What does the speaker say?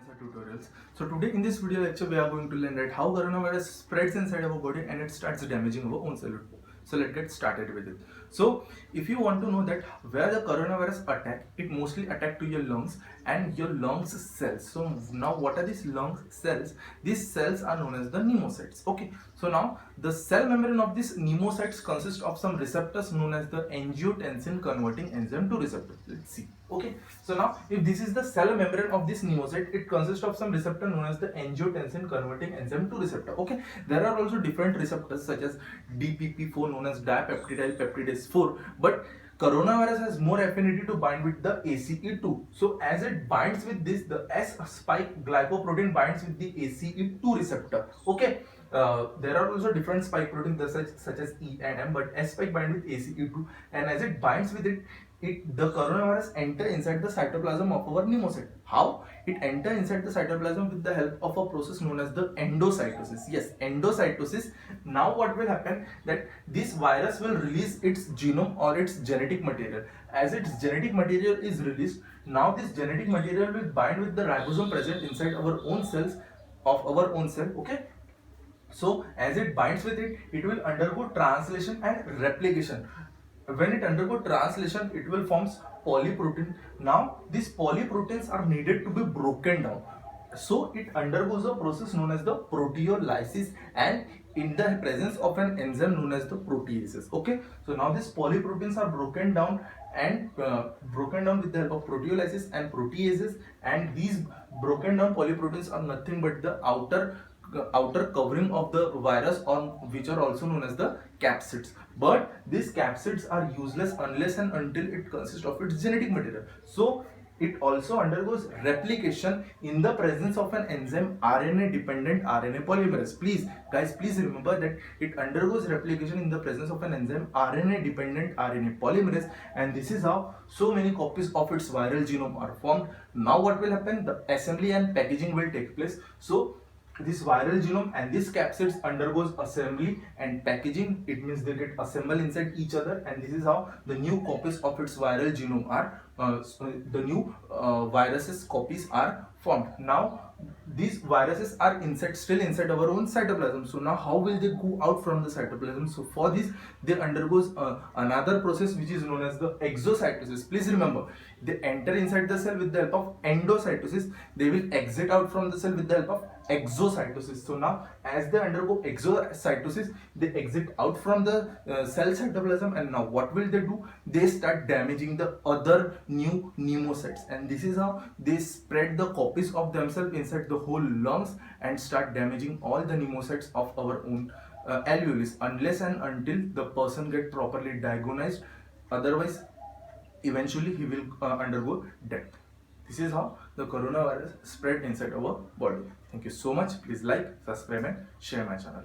Cancer tutorials. So today in this video lecture we are going to learn that how coronavirus spreads inside our body and it starts damaging our own cell. So let's get started with it. So if you want to know that where the coronavirus attack, it mostly attack to your lungs and your lungs cells. So now what are these lungs cells? These cells are known as the pneumocytes. Okay. So now the cell membrane of these pneumocytes consists of some receptors known as the angiotensin converting enzyme 2 receptor. Let's see. Okay, so now if this is the cell membrane of this pneumocyte, it consists of some receptor known as the angiotensin converting enzyme 2 receptor. Okay, there are also different receptors such as DPP4 known as dipeptidyl peptidase 4, but coronavirus has more affinity to bind with the ACE2. So as it binds with this, the S spike glycoprotein binds with the ACE2 receptor. Okay, there are also different spike proteins such as E and M, but S spike bind with ACE2, and as it binds with it, the coronavirus enter inside the cytoplasm of our pneumocyte. How? It enter inside the cytoplasm with the help of a process known as the endocytosis. Yes, endocytosis. Now what will happen, that this virus will release its genome or its genetic material. As its genetic material is released, now this genetic material will bind with the ribosome present inside our own cells of our own cell. Okay, so as it binds with it, it will undergo translation and replication. When it undergo translation, it will forms polyprotein. Now these polyproteins are needed to be broken down, so it undergoes a process known as the proteolysis and in the presence of an enzyme known as the proteases. Okay, so now these polyproteins are broken down and broken down with the help of proteolysis and proteases, and these broken down polyproteins are nothing but the outer covering of the virus, on which are also known as the capsids. But these capsids are useless unless and until it consists of its genetic material. So it also undergoes replication in the presence of an enzyme RNA dependent RNA polymerase. Please guys, please remember that it undergoes replication in the presence of an enzyme RNA dependent RNA polymerase, and this is how so many copies of its viral genome are formed. Now what will happen, the assembly and packaging will take place. So this viral genome and this capsids undergoes assembly and packaging. It means they get assembled inside each other, and this is how the new copies of its viral genome are the new viruses copies are formed. Now these viruses are still inside our own cytoplasm. So now how will they go out from the cytoplasm? So for this they undergoes another process which is known as the exocytosis. Please remember, they enter inside the cell with the help of endocytosis, they will exit out from the cell with the help of exocytosis. So now as they undergo exocytosis, they exit out from the cell cytoplasm, and now what will they do? They start damaging the other new pneumocytes, and this is how they spread the copies of themselves inside the whole lungs and start damaging all the pneumocytes of our own alveolus, unless and until the person get properly diagnosed. Otherwise eventually he will undergo death. This is how the coronavirus spread inside our body. Thank you so much. Please like, subscribe and share my channel.